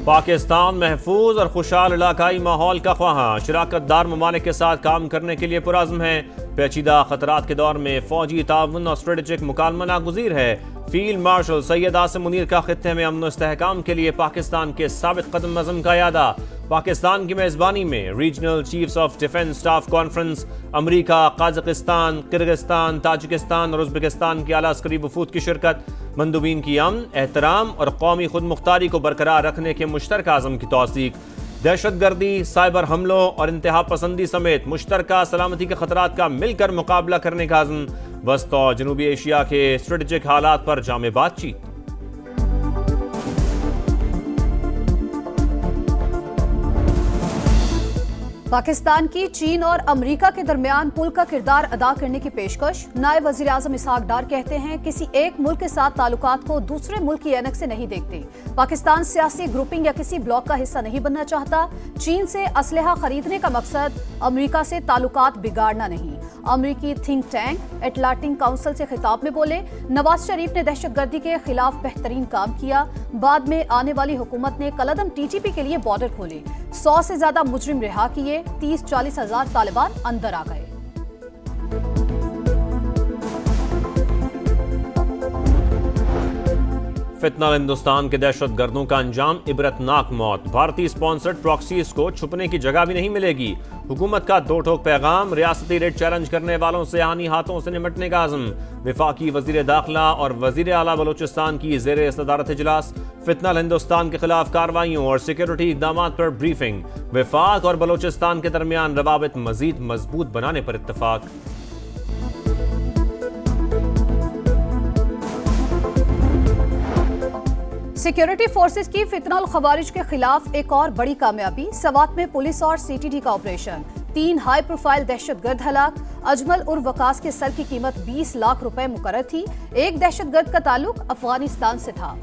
پاکستان محفوظ اور خوشحال علاقائی ماحول کا خواہاں، شراکت دار ممالک کے ساتھ کام کرنے کے لیے پرعزم ہے۔ پیچیدہ خطرات کے دور میں فوجی تعاون اور اسٹریٹجک مکالمہ ناگزیر ہے۔ فیلڈ مارشل سید عاصم منیر کا خطے میں امن و استحکام کے لیے پاکستان کے ثابت قدم عزم کا اعادہ۔ پاکستان کی میزبانی میں regional chiefs of defence staff conference, امریکہ، قازقستان، قرغستان، تاجکستان اور ازبکستان کی اعلیٰ عسکری وفود کی شرکت۔ مندوبین کی امن، احترام اور قومی خود مختاری کو برقرار رکھنے کے مشترکہ عزم کی توثیق۔ دہشت گردی، سائبر حملوں اور انتہا پسندی سمیت مشترکہ سلامتی کے خطرات کا مل کر مقابلہ کرنے کا عزم۔ وسط اور جنوبی ایشیا کے اسٹریٹجک حالات پر جامع بات چیت۔ پاکستان کی چین اور امریکہ کے درمیان پل کا کردار ادا کرنے کی پیشکش۔ نائب وزیر اعظم اسحاق ڈار کہتے ہیں کسی ایک ملک کے ساتھ تعلقات کو دوسرے ملک کی اینک سے نہیں دیکھتے۔ پاکستان سیاسی گروپنگ یا کسی بلاک کا حصہ نہیں بننا چاہتا۔ چین سے اسلحہ خریدنے کا مقصد امریکہ سے تعلقات بگاڑنا نہیں۔ امریکی تھنک ٹینک اٹلانٹک کونسل سے خطاب میں بولے، نواز شریف نے دہشت گردی کے خلاف بہترین کام کیا۔ بعد میں آنے والی حکومت نے کالعدم ٹی ٹی پی کے لیے بارڈر کھولے، 100 سے زیادہ مجرم رہا کیے، 30-40 ہزار طالبان اندر آ گئے۔ فتنہ ہندوستان کے دہشت گردوں کا انجام عبرتناک موت۔ بھارتی سپانسرڈ پراکسیز کو چھپنے کی جگہ بھی نہیں ملے گی۔ حکومت کا دو ٹوک پیغام، ریاستی ریٹ چیلنج کرنے والوں سے آہنی ہاتھوں سے نمٹنے کا عزم۔ وفاقی وزیر داخلہ اور وزیر اعلیٰ بلوچستان کی زیر صدارت اجلاس۔ فتنہ ہندوستان کے خلاف کارروائیوں اور سیکیورٹی اقدامات پر بریفنگ۔ وفاق اور بلوچستان کے درمیان روابط مزید مضبوط بنانے پر اتفاق۔ سیکیورٹی فورسز کی فتنہ الخوارج کے خلاف ایک اور بڑی کامیابی، سوات میں پولیس اور سی ٹی ڈی کا آپریشن۔ 3 ہائی پروفائل دہشت گرد ہلاک۔ اجمل اور وقاص کے سر کی قیمت 20 لاکھ روپے مقرر تھی۔ ایک دہشت گرد کا تعلق افغانستان سے تھا۔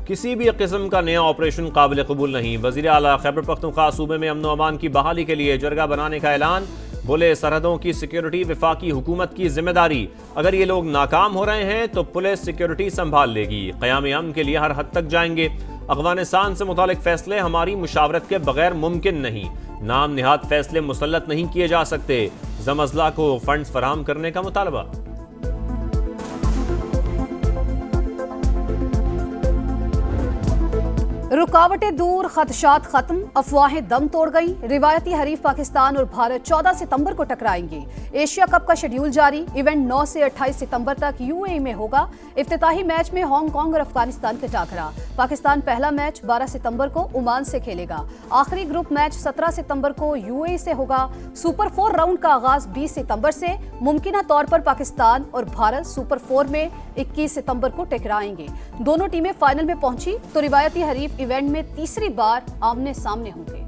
کسی بھی قسم کا نیا آپریشن قابل قبول نہیں۔ وزیر اعلیٰ خیبر پختونخوا صوبے میں امن و امان کی بحالی کے لیے جرگہ بنانے کا اعلان۔ بولے سرحدوں کی سیکیورٹی وفاقی حکومت کی ذمہ داری، اگر یہ لوگ ناکام ہو رہے ہیں تو پولیس سیکیورٹی سنبھال لے گی۔ قیام امن کے لیے ہر حد تک جائیں گے۔ افغانستان سے متعلق فیصلے ہماری مشاورت کے بغیر ممکن نہیں۔ نام نہاد فیصلے مسلط نہیں کیے جا سکتے۔ زمزلہ کو فنڈز فراہم کرنے کا مطالبہ۔ رکاوٹیں دور، خدشات ختم، افواہیں دم توڑ گئیں۔ روایتی حریف پاکستان اور بھارت 14 ستمبر کو ٹکرائیں گے۔ ایشیا کپ کا شیڈیول جاری، ایونٹ 9 سے 28 ستمبر تک یو اے ای میں ہوگا۔ افتتاحی میچ میں ہانگ کانگ اور افغانستان کا ٹاکرا۔ پاکستان پہلا میچ 12 ستمبر کو عمان سے کھیلے گا۔ آخری گروپ میچ 17 ستمبر کو یو اے ای سے ہوگا۔ سپر 4 راؤنڈ کا آغاز 20 ستمبر سے۔ ممکنہ طور پر پاکستان اور بھارت سپر 4 میں 21 ستمبر کو ٹکرائیں گے۔ دونوں ٹیمیں فائنل میں پہنچی تو روایتی حریف ایونٹ میں تیسری بار آمنے سامنے ہوں گے۔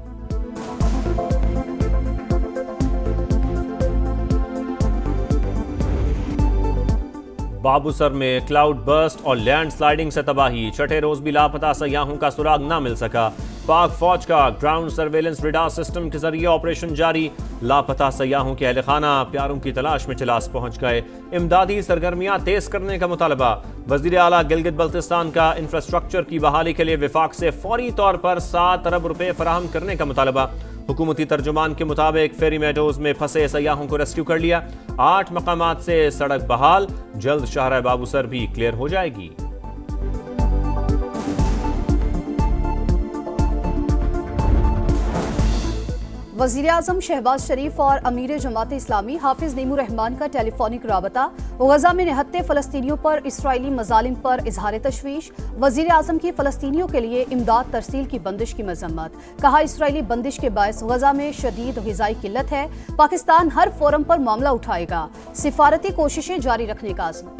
بابو سر میں کلاؤڈ برسٹ اور لینڈ سلائیڈنگ سے تباہی، چھٹے روز بھی لاپتہ سیاحوں کا سراغ نہ مل سکا۔ پاک فوج کا گراؤنڈ سرویلنس ریڈار سسٹم کے ذریعے آپریشن جاری، لاپتہ سیاحوں کے اہل خانہ پیاروں کی تلاش میں چلاس پہنچ گئے۔ امدادی سرگرمیاں تیز کرنے کا مطالبہ۔ وزیر اعلیٰ گلگت بلتستان کا انفراسٹرکچر کی بحالی کے لیے وفاق سے فوری طور پر 7 ارب روپے فراہم کرنے کا مطالبہ۔ حکومتی ترجمان کے مطابق فیری میڈوز میں پھنسے سیاحوں کو ریسکیو کر لیا۔ 8 مقامات سے سڑک بحال، جلد شاہراہ بابو سر بھی کلیئر ہو جائے گی۔ وزیر اعظم شہباز شریف اور امیر جماعت اسلامی حافظ نعیم الرحمان کا ٹیلی فونک رابطہ۔ غزہ میں نہتے فلسطینیوں پر اسرائیلی مظالم پر اظہار تشویش۔ وزیر اعظم کی فلسطینیوں کے لیے امداد ترسیل کی بندش کی مذمت۔ کہا اسرائیلی بندش کے باعث غزہ میں شدید غذائی قلت ہے۔ پاکستان ہر فورم پر معاملہ اٹھائے گا۔ سفارتی کوششیں جاری رکھنے کا عزم۔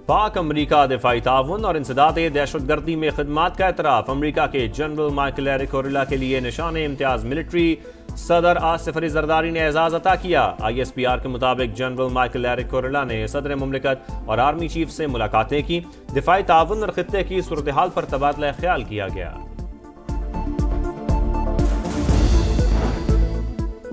پاک امریکہ دفاعی تعاون اور انسداد دہشت گردی میں خدمات کا اعتراف۔ امریکہ کے جنرل مائیکل ایرک کوریلا کے لیے نشان امتیاز ملٹری صدر آصف علی زرداری نے اعزاز عطا کیا۔ آئی ایس پی آر کے مطابق جنرل مائیکل ایرک کوریلا نے صدر مملکت اور آرمی چیف سے ملاقاتیں کی۔ دفاعی تعاون اور خطے کی صورتحال پر تبادلہ خیال کیا گیا۔